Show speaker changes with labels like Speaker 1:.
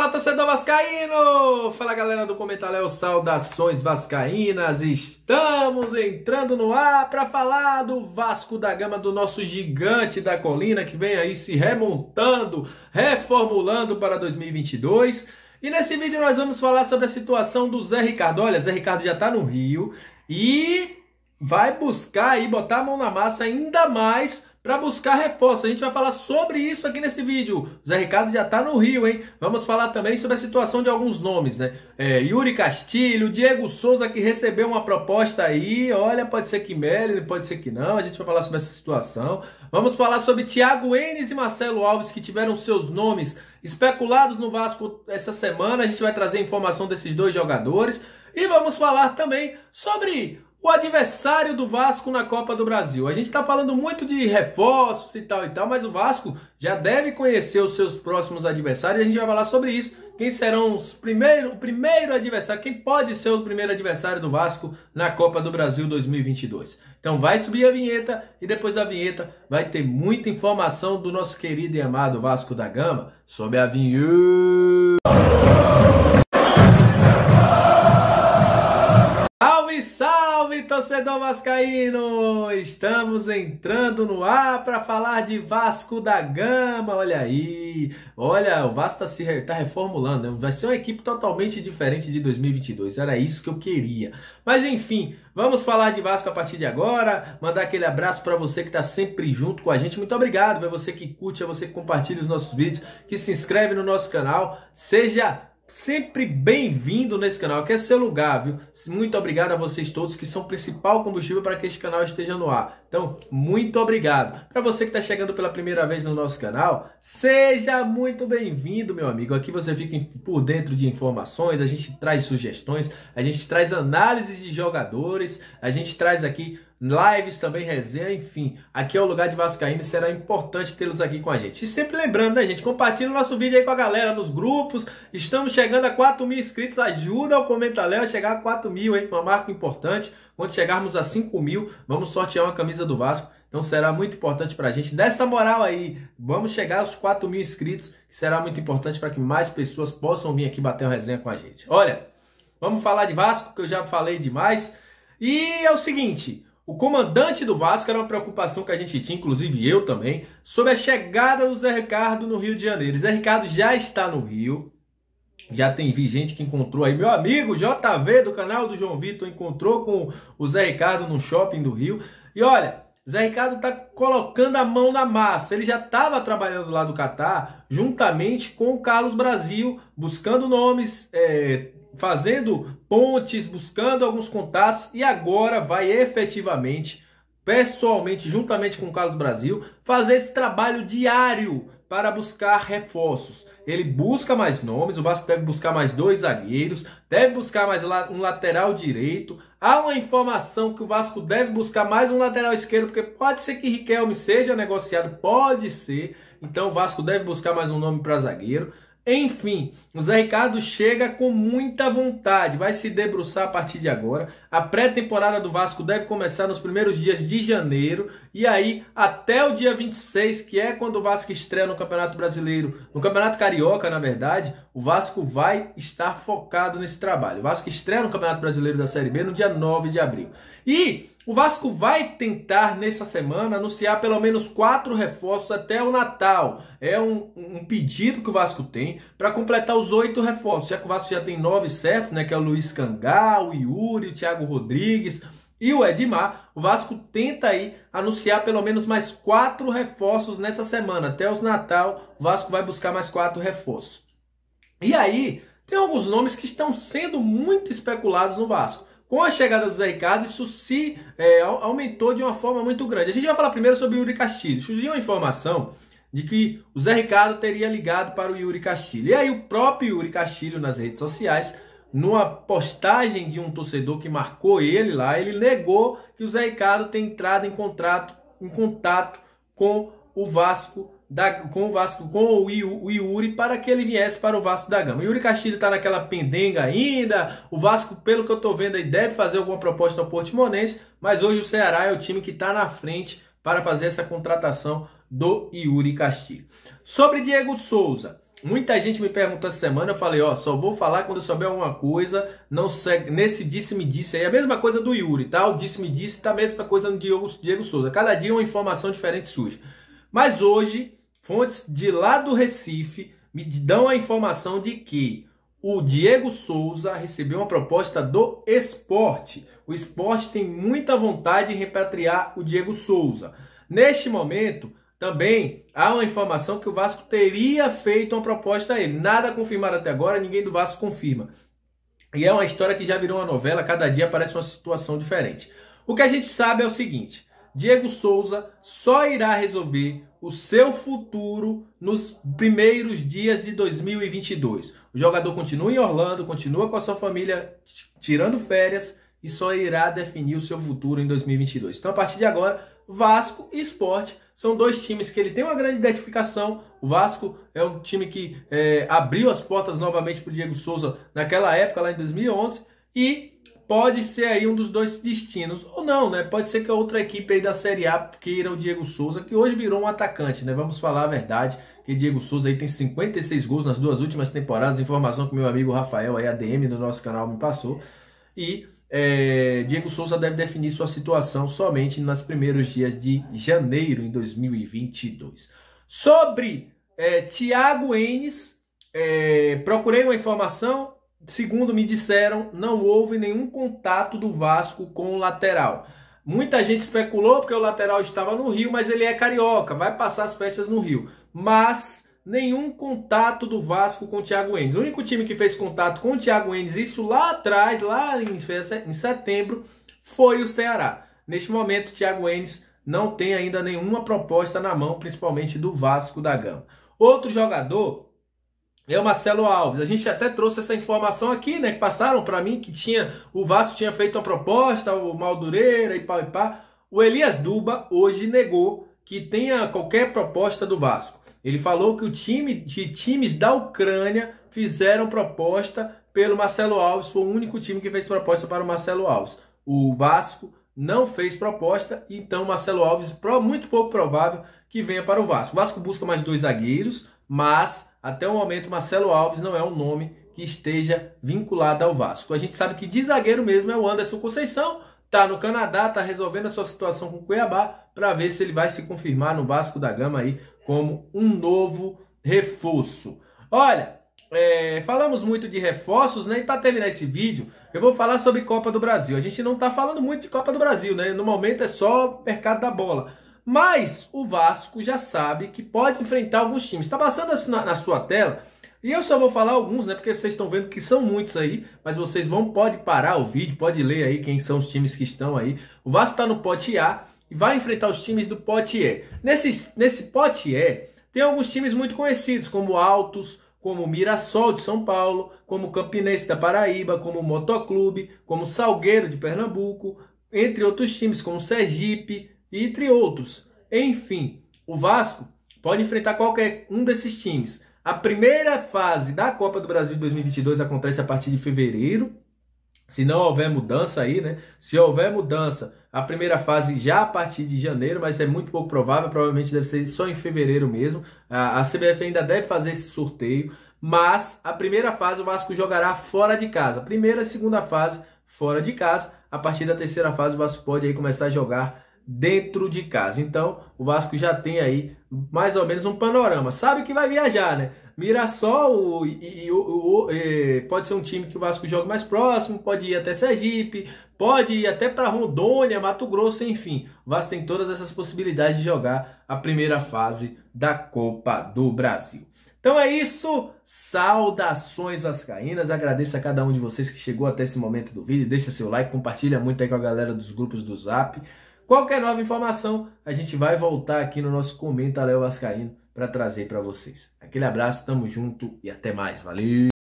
Speaker 1: Fala, torcedor vascaíno! Fala, galera do Comentaléu, saudações vascaínas! Estamos entrando no ar para falar do Vasco da Gama, do nosso gigante da colina, que vem aí se remontando, reformulando para 2022. E nesse vídeo nós vamos falar sobre a situação do Zé Ricardo. Olha, Zé Ricardo já está no Rio e vai buscar aí, botar a mão na massa ainda mais para buscar reforço. A gente vai falar sobre isso aqui nesse vídeo. O Zé Ricardo já tá no Rio, hein? Vamos falar também sobre a situação de alguns nomes, né? Yuri Castilho, Diego Souza, que recebeu uma proposta aí. Olha, pode ser que mele, pode ser que não. A gente vai falar sobre essa situação. Vamos falar sobre Thiago Enes e Marcelo Alves, que tiveram seus nomes especulados no Vasco essa semana. A gente vai trazer informação desses dois jogadores. E vamos falar também sobre o adversário do Vasco na Copa do Brasil. A gente está falando muito de reforços e tal, mas o Vasco já deve conhecer os seus próximos adversários. A gente vai falar sobre isso. Quem serão o primeiro adversário, quem pode ser o primeiro adversário do Vasco na Copa do Brasil 2022. Então vai subir a vinheta e depois da vinheta vai ter muita informação do nosso querido e amado Vasco da Gama. Sobe a vinheta! Salve, salve, torcedor vascaíno! Estamos entrando no ar para falar de Vasco da Gama. Olha aí, olha, o Vasco tá reformulando, né? Vai ser uma equipe totalmente diferente de 2022. Era isso que eu queria. Mas enfim, vamos falar de Vasco a partir de agora. Mandar aquele abraço para você que está sempre junto com a gente. Muito obrigado, é você que curte, é você que compartilha os nossos vídeos, que se inscreve no nosso canal. Seja sempre bem-vindo nesse canal, que é seu lugar, viu? Muito obrigado a vocês todos que são o principal combustível para que este canal esteja no ar. Então, muito obrigado. Para você que está chegando pela primeira vez no nosso canal, seja muito bem-vindo, meu amigo. Aqui você fica por dentro de informações, a gente traz sugestões, a gente traz análises de jogadores, a gente traz aqui lives também, resenha, enfim. Aqui é o lugar de vascaíno e será importante tê-los aqui com a gente. E sempre lembrando, né, gente? Compartilha o nosso vídeo aí com a galera nos grupos. Estamos chegando a 4 mil inscritos. Ajuda o Comentaléu a chegar a 4 mil, hein? Uma marca importante. Quando chegarmos a 5 mil, vamos sortear uma camisa do Vasco. Então será muito importante pra gente. Dessa moral aí, vamos chegar aos 4 mil inscritos, que será muito importante para que mais pessoas possam vir aqui bater uma resenha com a gente. Olha, vamos falar de Vasco, que eu já falei demais. E é o seguinte: o comandante do Vasco era uma preocupação que a gente tinha, inclusive eu também, sobre a chegada do Zé Ricardo no Rio de Janeiro. Zé Ricardo já está no Rio. Já tem gente que encontrou aí. Meu amigo JV do canal do João Vitor encontrou com o Zé Ricardo no shopping do Rio. E olha, Zé Ricardo está colocando a mão na massa. Ele já estava trabalhando lá do Catar, juntamente com o Carlos Brasil, buscando nomes, fazendo pontes, buscando alguns contatos, e agora vai efetivamente, pessoalmente, juntamente com o Carlos Brasil, fazer esse trabalho diário para buscar reforços. Ele busca mais nomes, o Vasco deve buscar mais 2 zagueiros, deve buscar mais um lateral direito. Há uma informação que o Vasco deve buscar mais um lateral esquerdo, porque pode ser que Riquelme seja negociado, pode ser. Então o Vasco deve buscar mais um nome para zagueiro. Enfim, o Zé Ricardo chega com muita vontade, vai se debruçar a partir de agora. A pré-temporada do Vasco deve começar nos primeiros dias de janeiro, e aí até o dia 26, que é quando o Vasco estreia no Campeonato Brasileiro, no Campeonato Carioca, na verdade, o Vasco vai estar focado nesse trabalho. O Vasco estreia no Campeonato Brasileiro da Série B no dia 9 de abril. E o Vasco vai tentar, nessa semana, anunciar pelo menos 4 reforços até o Natal. É um pedido que o Vasco tem para completar os 8 reforços. Já que o Vasco já tem 9 certos, né? Que é o Luiz Cangá, o Yuri, o Thiago Rodrigues e o Edmar. O Vasco tenta aí anunciar pelo menos mais 4 reforços nessa semana. Até o Natal, o Vasco vai buscar mais 4 reforços. E aí, tem alguns nomes que estão sendo muito especulados no Vasco. Com a chegada do Zé Ricardo, isso se aumentou de uma forma muito grande. A gente vai falar primeiro sobre o Yuri Castilho. Surgiu uma informação de que o Zé Ricardo teria ligado para o Yuri Castilho. E aí o próprio Yuri Castilho nas redes sociais, numa postagem de um torcedor que marcou ele lá, ele negou que o Zé Ricardo tenha entrado em contato com o Vasco, com o Yuri, para que ele viesse para o Vasco da Gama. O Yuri Castilho está naquela pendenga ainda. O Vasco, pelo que eu estou vendo aí, deve fazer alguma proposta ao Portimonense, mas hoje o Ceará é o time que está na frente para fazer essa contratação do Yuri Castilho. Sobre Diego Souza, Muita gente me perguntou essa semana, eu falei, ó, só vou falar quando eu souber alguma coisa, não segue, nesse disse-me disse aí, a mesma coisa do Yuri, tá? O disse-me disse tá a mesma coisa no Diego Souza. Cada dia uma informação diferente surge. Mas hoje, fontes de lá do Recife me dão a informação de que o Diego Souza recebeu uma proposta do Sport. O Sport tem muita vontade em repatriar o Diego Souza. Neste momento, também há uma informação que o Vasco teria feito uma proposta a ele. Nada confirmado até agora, ninguém do Vasco confirma. E é uma história que já virou uma novela, cada dia aparece uma situação diferente. O que a gente sabe é o seguinte: Diego Souza só irá resolver o seu futuro nos primeiros dias de 2022. O jogador continua em Orlando, continua com a sua família tirando férias e só irá definir o seu futuro em 2022. Então, a partir de agora, Vasco e Sport são dois times que ele tem uma grande identificação. O Vasco é um time que abriu as portas novamente para o Diego Souza naquela época, lá em 2011, e pode ser aí um dos dois destinos, ou não, né? Pode ser que a outra equipe aí da Série A queira o Diego Souza, que hoje virou um atacante, né? Vamos falar a verdade, que Diego Souza aí tem 56 gols nas 2 últimas temporadas, informação que meu amigo Rafael, aí, ADM, no nosso canal, me passou. E Diego Souza deve definir sua situação somente nos primeiros dias de janeiro em 2022. Sobre Thiago Enes, procurei uma informação. Segundo me disseram, não houve nenhum contato do Vasco com o lateral. Muita gente especulou porque o lateral estava no Rio, mas ele é carioca, vai passar as festas no Rio. Mas nenhum contato do Vasco com o Thiago Enes. O único time que fez contato com o Thiago Enes, isso lá atrás, lá em setembro, foi o Ceará. Neste momento, o Thiago Enes não tem ainda nenhuma proposta na mão, principalmente do Vasco da Gama. Outro jogador é o Marcelo Alves. A gente até trouxe essa informação aqui, né? Que passaram para mim que o Vasco tinha feito uma proposta, o Maldureira e pá e pá. O Elias Duba hoje negou que tenha qualquer proposta do Vasco. Ele falou que times da Ucrânia fizeram proposta pelo Marcelo Alves. Foi o único time que fez proposta para o Marcelo Alves. O Vasco não fez proposta, então Marcelo Alves, muito pouco provável que venha para o Vasco. O Vasco busca mais 2 zagueiros, mas até o momento Marcelo Alves não é um nome que esteja vinculado ao Vasco. A gente sabe que de zagueiro mesmo é o Anderson Conceição, está no Canadá, está resolvendo a sua situação com o Cuiabá, para ver se ele vai se confirmar no Vasco da Gama aí como um novo reforço. Olha, falamos muito de reforços, né? E para terminar esse vídeo, eu vou falar sobre Copa do Brasil. A gente não está falando muito de Copa do Brasil, né? No momento é só mercado da bola. Mas o Vasco já sabe que pode enfrentar alguns times. Está passando na sua tela. E eu só vou falar alguns, né? Porque vocês estão vendo que são muitos aí. Mas vocês pode parar o vídeo, pode ler aí quem são os times que estão aí. O Vasco está no pote A e vai enfrentar os times do pote E. Nesse pote E, tem alguns times muito conhecidos, como Altos, como Mirassol de São Paulo, como Campinense da Paraíba, como Motoclube, como Salgueiro de Pernambuco, entre outros times, como Sergipe, e entre outros. Enfim, o Vasco pode enfrentar qualquer um desses times. A primeira fase da Copa do Brasil 2022 acontece a partir de fevereiro. Se não houver mudança aí, né? Se houver mudança, a primeira fase já a partir de janeiro, mas é muito pouco provável. Provavelmente deve ser só em fevereiro mesmo. A CBF ainda deve fazer esse sorteio. Mas a primeira fase o Vasco jogará fora de casa. A primeira e segunda fase fora de casa. A partir da terceira fase o Vasco pode aí começar a jogar dentro de casa. Então, o Vasco já tem aí mais ou menos um panorama. Sabe que vai viajar, né? Mirassol pode ser um time que o Vasco joga mais próximo, pode ir até Sergipe, pode ir até para Rondônia, Mato Grosso, enfim. O Vasco tem todas essas possibilidades de jogar a primeira fase da Copa do Brasil. Então é isso, saudações vascaínas, agradeço a cada um de vocês que chegou até esse momento do vídeo, deixa seu like, compartilha muito aí com a galera dos grupos do Zap. Qualquer nova informação, a gente vai voltar aqui no nosso Comenta Léo Vascaíno para trazer para vocês. Aquele abraço, tamo junto e até mais. Valeu!